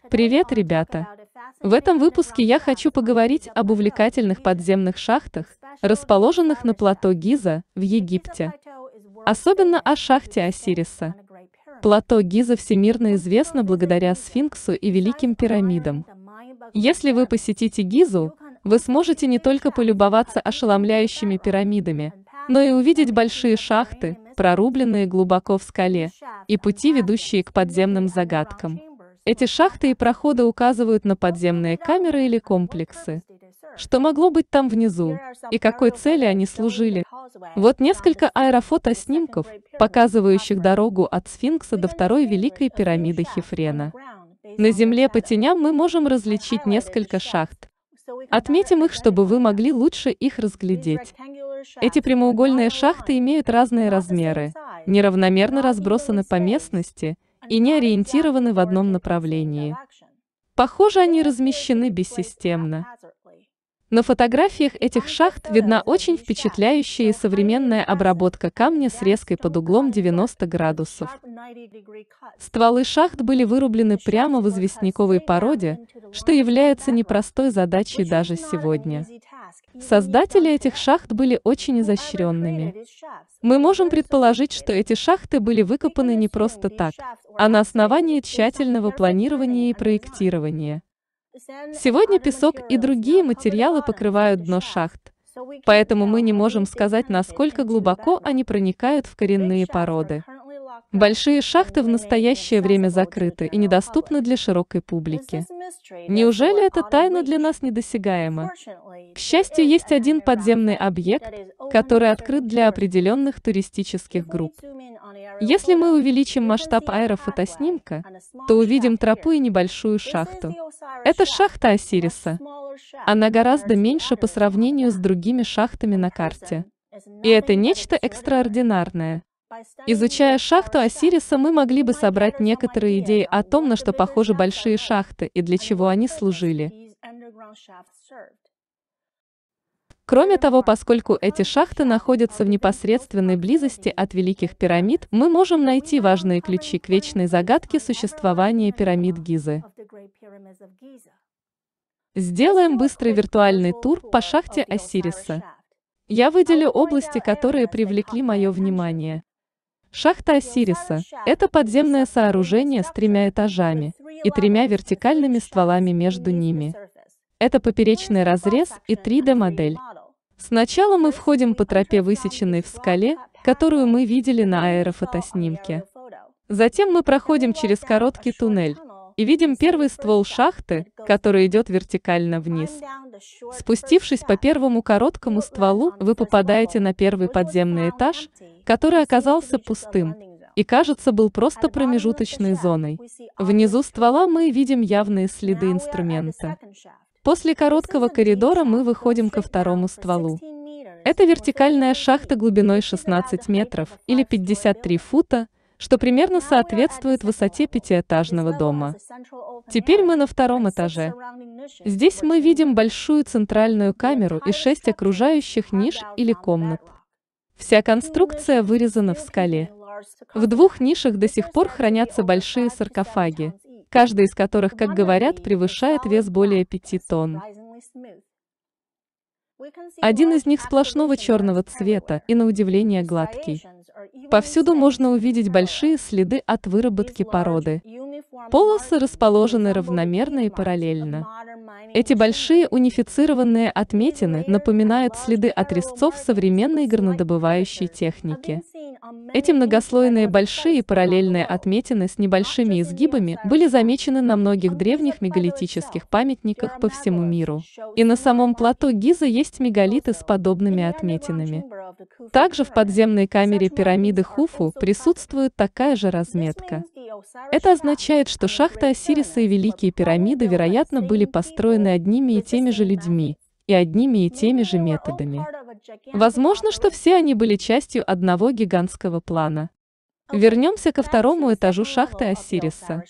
Привет, ребята! В этом выпуске я хочу поговорить об увлекательных подземных шахтах, расположенных на плато Гиза в Египте. Особенно о шахте Осириса. Плато Гиза всемирно известно благодаря Сфинксу и Великим пирамидам. Если вы посетите Гизу, вы сможете не только полюбоваться ошеломляющими пирамидами, но и увидеть большие шахты, прорубленные глубоко в скале, и пути, ведущие к подземным загадкам. Эти шахты и проходы указывают на подземные камеры или комплексы. Что могло быть там внизу, и какой цели они служили? Вот несколько аэрофотоснимков, показывающих дорогу от Сфинкса до второй Великой пирамиды Хефрена. На земле по теням мы можем различить несколько шахт. Отметим их, чтобы вы могли лучше их разглядеть. Эти прямоугольные шахты имеют разные размеры, неравномерно разбросаны по местности и не ориентированы в одном направлении. Похоже, они размещены бессистемно. На фотографиях этих шахт видна очень впечатляющая и современная обработка камня с резкой под углом 90 градусов. Стволы шахт были вырублены прямо в известняковой породе, что является непростой задачей даже сегодня. Создатели этих шахт были очень изощренными. Мы можем предположить, что эти шахты были выкопаны не просто так, а на основании тщательного планирования и проектирования. Сегодня песок и другие материалы покрывают дно шахт, поэтому мы не можем сказать, насколько глубоко они проникают в коренные породы. Большие шахты в настоящее время закрыты и недоступны для широкой публики. Неужели эта тайна для нас недосягаема? К счастью, есть один подземный объект, который открыт для определенных туристических групп. Если мы увеличим масштаб аэрофотоснимка, то увидим тропу и небольшую шахту. Это шахта Осириса. Она гораздо меньше по сравнению с другими шахтами на карте. И это нечто экстраординарное. Изучая шахту Осириса, мы могли бы собрать некоторые идеи о том, на что похожи большие шахты и для чего они служили. Кроме того, поскольку эти шахты находятся в непосредственной близости от Великих пирамид, мы можем найти важные ключи к вечной загадке существования пирамид Гизы. Сделаем быстрый виртуальный тур по шахте Осириса. Я выделю области, которые привлекли мое внимание. Шахта Осириса – это подземное сооружение с 3 этажами и 3 вертикальными стволами между ними. Это поперечный разрез и 3D-модель. Сначала мы входим по тропе, высеченной в скале, которую мы видели на аэрофотоснимке. Затем мы проходим через короткий туннель и видим первый ствол шахты, который идет вертикально вниз. Спустившись по первому короткому стволу, вы попадаете на первый подземный этаж, который оказался пустым и, кажется, был просто промежуточной зоной. Внизу ствола мы видим явные следы инструмента. После короткого коридора мы выходим ко второму стволу. Это вертикальная шахта глубиной 16 метров или 53 фута, что примерно соответствует высоте 5-этажного дома. Теперь мы на втором этаже. Здесь мы видим большую центральную камеру и 6 окружающих ниш или комнат. Вся конструкция вырезана в скале. В 2 нишах до сих пор хранятся большие саркофаги, каждый из которых, как говорят, превышает вес более 5 тонн. Один из них сплошного черного цвета и, на удивление, гладкий. Повсюду можно увидеть большие следы от выработки породы. Полосы расположены равномерно и параллельно. Эти большие унифицированные отметины напоминают следы от резцов современной горнодобывающей техники. Эти многослойные большие параллельные отметины с небольшими изгибами были замечены на многих древних мегалитических памятниках по всему миру. И на самом плато Гиза есть мегалиты с подобными отметинами. Также в подземной камере пирамиды Хуфу присутствует такая же разметка. Это означает, что шахта Осириса и Великие пирамиды, вероятно, были построены одними и теми же людьми и одними и теми же методами. Возможно, что все они были частью одного гигантского плана. Вернемся ко второму этажу шахты Осириса.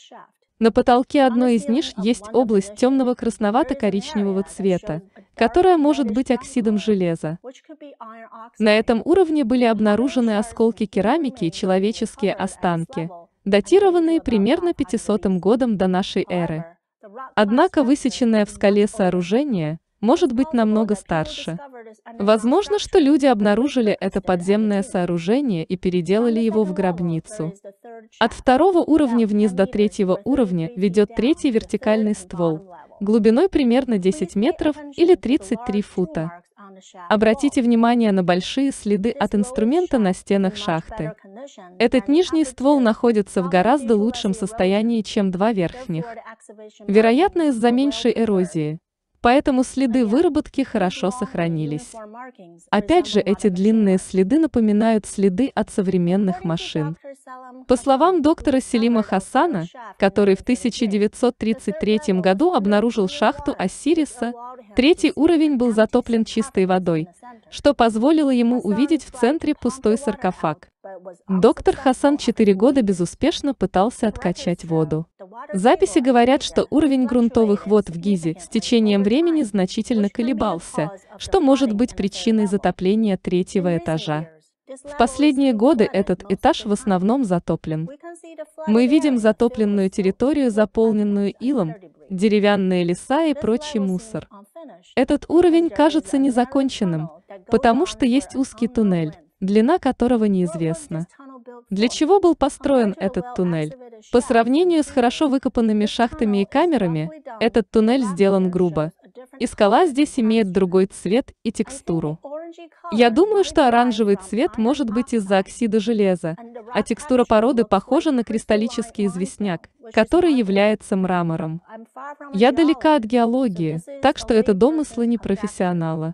На потолке одной из ниш есть область темного красновато-коричневого цвета, которая может быть оксидом железа. На этом уровне были обнаружены осколки керамики и человеческие останки, датированные примерно 500 годом до нашей эры. Однако высеченное в скале сооружение может быть намного старше. Возможно, что люди обнаружили это подземное сооружение и переделали его в гробницу. От второго уровня вниз до третьего уровня ведет третий вертикальный ствол, глубиной примерно 10 метров или 33 фута. Обратите внимание на большие следы от инструмента на стенах шахты. Этот нижний ствол находится в гораздо лучшем состоянии, чем два верхних. Вероятно, из-за меньшей эрозии. Поэтому следы выработки хорошо сохранились. Опять же, эти длинные следы напоминают следы от современных машин. По словам доктора Селима Хасана, который в 1933 году обнаружил шахту Осириса, третий уровень был затоплен чистой водой, что позволило ему увидеть в центре пустой саркофаг. Доктор Хасан 4 года безуспешно пытался откачать воду. Записи говорят, что уровень грунтовых вод в Гизе с течением времени значительно колебался, что может быть причиной затопления третьего этажа. В последние годы этот этаж в основном затоплен. Мы видим затопленную территорию, заполненную илом, деревянные леса и прочий мусор. Этот уровень кажется незаконченным, потому что есть узкий туннель, длина которого неизвестна. Для чего был построен этот туннель? По сравнению с хорошо выкопанными шахтами и камерами, этот туннель сделан грубо, и скала здесь имеет другой цвет и текстуру. Я думаю, что оранжевый цвет может быть из-за оксида железа, а текстура породы похожа на кристаллический известняк, который является мрамором. Я далека от геологии, так что это домыслы непрофессионала.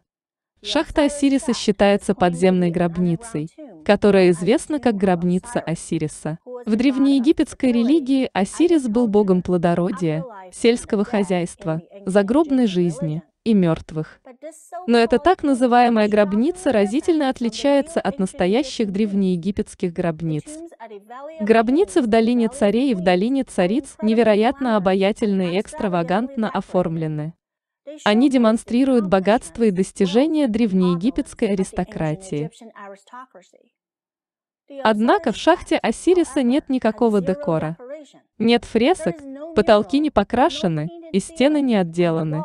Шахта Осириса считается подземной гробницей, которая известна как гробница Осириса. В древнеегипетской религии Осирис был богом плодородия, сельского хозяйства, загробной жизни и мертвых. Но эта так называемая гробница разительно отличается от настоящих древнеегипетских гробниц. Гробницы в долине царей и в долине цариц невероятно обаятельны и экстравагантно оформлены. Они демонстрируют богатство и достижения древнеегипетской аристократии. Однако в шахте Осириса нет никакого декора. Нет фресок, потолки не покрашены и стены не отделаны.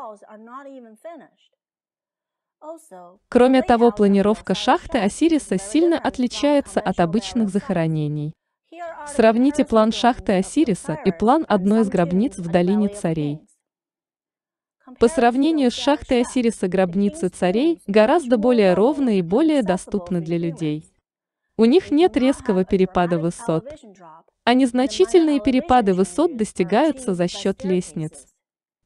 Кроме того, планировка шахты Осириса сильно отличается от обычных захоронений. Сравните план шахты Осириса и план одной из гробниц в долине царей. По сравнению с шахтой Осириса гробницы царей гораздо более ровны и более доступны для людей. У них нет резкого перепада высот, а незначительные перепады высот достигаются за счет лестниц.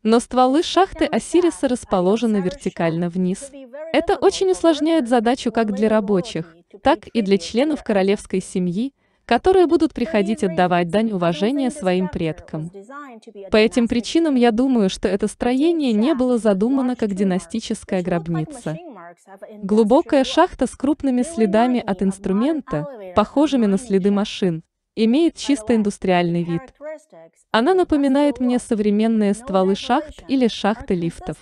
Но стволы шахты Осириса расположены вертикально вниз. Это очень усложняет задачу как для рабочих, так и для членов королевской семьи, которые будут приходить отдавать дань уважения своим предкам. По этим причинам я думаю, что это строение не было задумано как династическая гробница. Глубокая шахта с крупными следами от инструмента, похожими на следы машин, имеет чисто индустриальный вид. Она напоминает мне современные стволы шахт или шахты лифтов.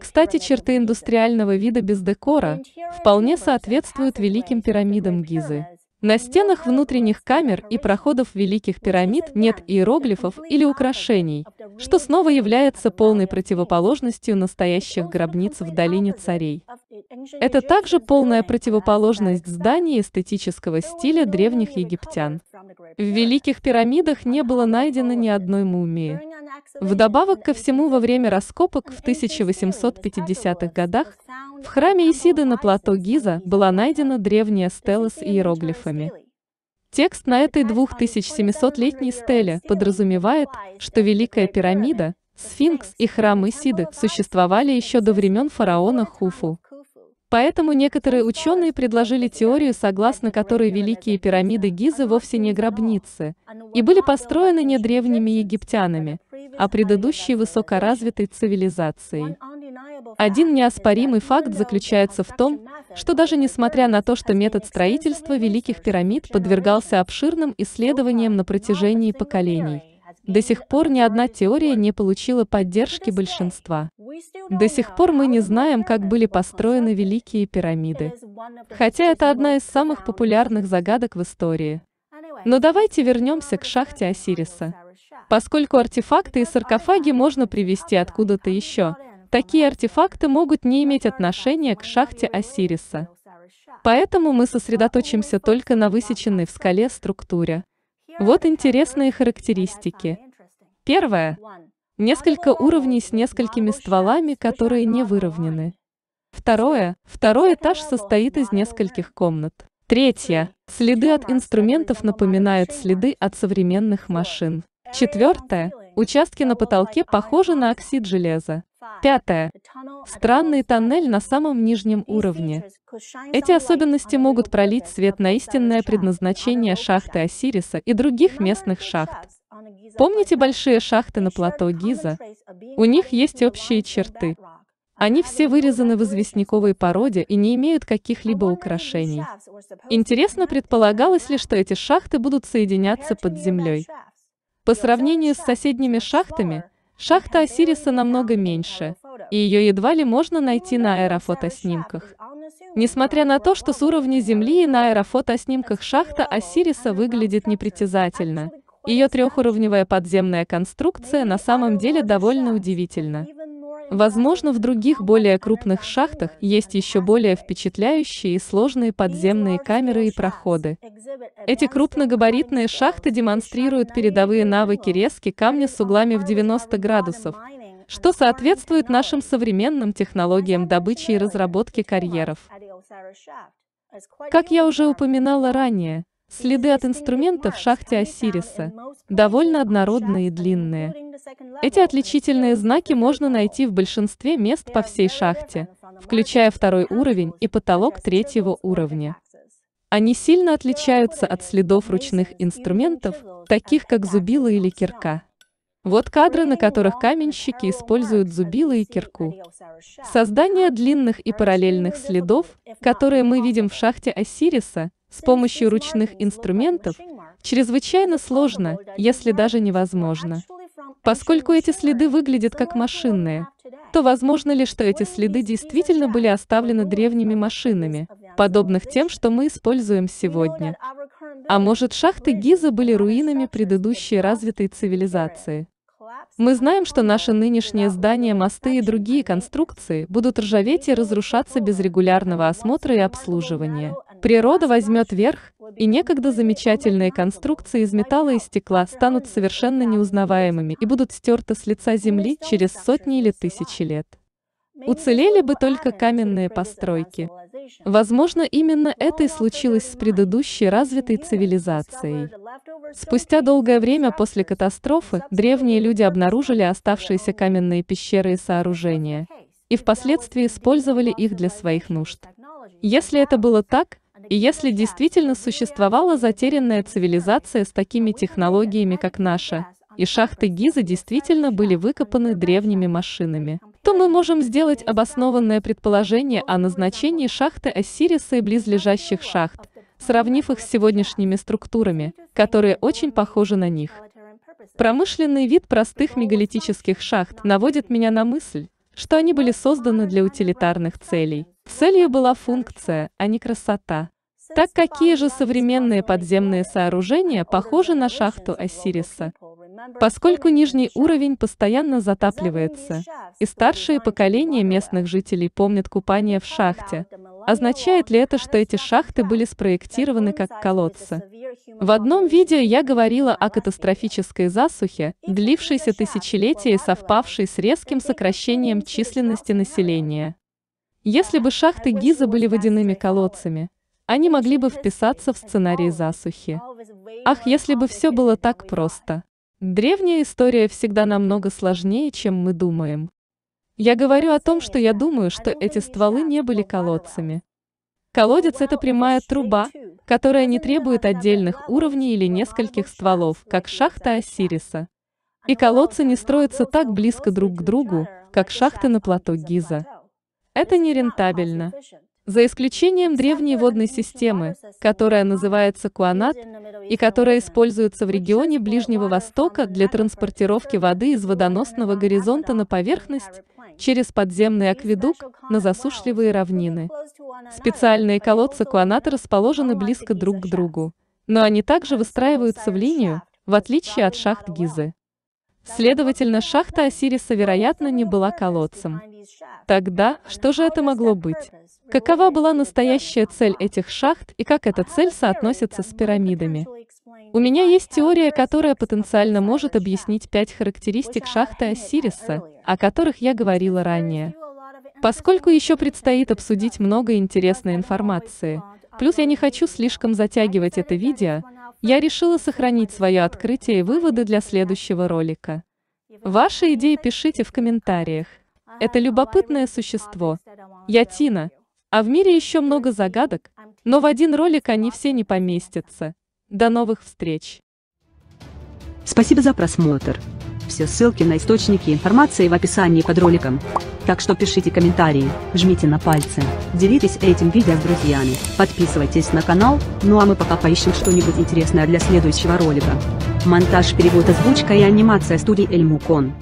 Кстати, черты индустриального вида без декора вполне соответствуют великим пирамидам Гизы. На стенах внутренних камер и проходов великих пирамид нет иероглифов или украшений, что снова является полной противоположностью настоящих гробниц в долине царей. Это также полная противоположность зданий эстетического стиля древних египтян. В великих пирамидах не было найдено ни одной мумии. Вдобавок ко всему, во время раскопок в 1850-х годах в храме Исиды на плато Гиза была найдена древняя стела с иероглифами. Текст на этой 2700-летней стеле подразумевает, что Великая пирамида, Сфинкс и храм Исиды существовали еще до времен фараона Хуфу. Поэтому некоторые ученые предложили теорию, согласно которой Великие пирамиды Гизы вовсе не гробницы, и были построены не древними египтянами, а предыдущей высокоразвитой цивилизацией. Один неоспоримый факт заключается в том, что даже несмотря на то, что метод строительства Великих пирамид подвергался обширным исследованиям на протяжении поколений, до сих пор ни одна теория не получила поддержки большинства. До сих пор мы не знаем, как были построены Великие пирамиды. Хотя это одна из самых популярных загадок в истории. Но давайте вернемся к шахте Осириса. Поскольку артефакты и саркофаги можно привезти откуда-то еще, такие артефакты могут не иметь отношения к шахте Осириса. Поэтому мы сосредоточимся только на высеченной в скале структуре. Вот интересные характеристики. Первое. Несколько уровней с несколькими стволами, которые не выровнены. Второе. Второй этаж состоит из нескольких комнат. Третье. Следы от инструментов напоминают следы от современных машин. Четвертое. Участки на потолке похожи на оксид железа. Пятое. Странный тоннель на самом нижнем уровне. Эти особенности могут пролить свет на истинное предназначение шахты Осириса и других местных шахт. Помните большие шахты на плато Гиза? У них есть общие черты. Они все вырезаны в известняковой породе и не имеют каких-либо украшений. Интересно, предполагалось ли, что эти шахты будут соединяться под землей? По сравнению с соседними шахтами, шахта Осириса намного меньше, и ее едва ли можно найти на аэрофотоснимках. Несмотря на то, что с уровня Земли и на аэрофотоснимках шахта Осириса выглядит непритязательно, ее трехуровневая подземная конструкция на самом деле довольно удивительна. Возможно, в других более крупных шахтах есть еще более впечатляющие и сложные подземные камеры и проходы. Эти крупногабаритные шахты демонстрируют передовые навыки резки камня с углами в 90 градусов, что соответствует нашим современным технологиям добычи и разработки карьеров. Как я уже упоминала ранее, следы от инструментов в шахте Осириса довольно однородные и длинные. Эти отличительные знаки можно найти в большинстве мест по всей шахте, включая второй уровень и потолок третьего уровня. Они сильно отличаются от следов ручных инструментов, таких как зубило или кирка. Вот кадры, на которых каменщики используют зубило и кирку. Создание длинных и параллельных следов, которые мы видим в шахте Осириса, с помощью ручных инструментов, чрезвычайно сложно, если даже невозможно. Поскольку эти следы выглядят как машинные, то возможно ли, что эти следы действительно были оставлены древними машинами, подобных тем, что мы используем сегодня? А может, шахты Гиза были руинами предыдущей развитой цивилизации? Мы знаем, что наши нынешние здания, мосты и другие конструкции будут ржаветь и разрушаться без регулярного осмотра и обслуживания. Природа возьмет верх, и некогда замечательные конструкции из металла и стекла станут совершенно неузнаваемыми и будут стерты с лица земли через сотни или тысячи лет. Уцелели бы только каменные постройки. Возможно, именно это и случилось с предыдущей развитой цивилизацией. Спустя долгое время после катастрофы древние люди обнаружили оставшиеся каменные пещеры и сооружения, и впоследствии использовали их для своих нужд. Если это было так, и если действительно существовала затерянная цивилизация с такими технологиями, как наша, и шахты Гиза действительно были выкопаны древними машинами, то мы можем сделать обоснованное предположение о назначении шахты Осириса и близлежащих шахт, сравнив их с сегодняшними структурами, которые очень похожи на них. Промышленный вид простых мегалитических шахт наводит меня на мысль, что они были созданы для утилитарных целей. Целью была функция, а не красота. Так какие же современные подземные сооружения похожи на шахту Осириса? Поскольку нижний уровень постоянно затапливается, и старшие поколения местных жителей помнят купание в шахте, означает ли это, что эти шахты были спроектированы как колодцы? В одном видео я говорила о катастрофической засухе, длившейся тысячелетия и совпавшей с резким сокращением численности населения. Если бы шахты Гиза были водяными колодцами, они могли бы вписаться в сценарий засухи. Ах, если бы все было так просто! Древняя история всегда намного сложнее, чем мы думаем. Я говорю о том, что я думаю, что эти стволы не были колодцами. Колодец – это прямая труба, которая не требует отдельных уровней или нескольких стволов, как шахта Осириса. И колодцы не строятся так близко друг к другу, как шахты на плато Гиза. Это нерентабельно. За исключением древней водной системы, которая называется Куанат, и которая используется в регионе Ближнего Востока для транспортировки воды из водоносного горизонта на поверхность, через подземный акведук, на засушливые равнины. Специальные колодцы Куаната расположены близко друг к другу, Но они также выстраиваются в линию, в отличие от шахт Гизы. Следовательно, шахта Осириса, вероятно, не была колодцем. Тогда, что же это могло быть? Какова была настоящая цель этих шахт и как эта цель соотносится с пирамидами? У меня есть теория, которая потенциально может объяснить 5 характеристик шахты Осириса, о которых я говорила ранее. Поскольку еще предстоит обсудить много интересной информации, плюс я не хочу слишком затягивать это видео, я решила сохранить свое открытие и выводы для следующего ролика. Ваши идеи пишите в комментариях. Это любопытное существо. Я Тина. А в мире еще много загадок, но в один ролик они все не поместятся. До новых встреч! Спасибо за просмотр. Все ссылки на источники информации в описании под роликом. Так что пишите комментарии, жмите на пальцы, делитесь этим видео с друзьями, подписывайтесь на канал, ну а мы пока поищем что-нибудь интересное для следующего ролика. Монтаж, перевод, озвучка и анимация студии Эльмукон.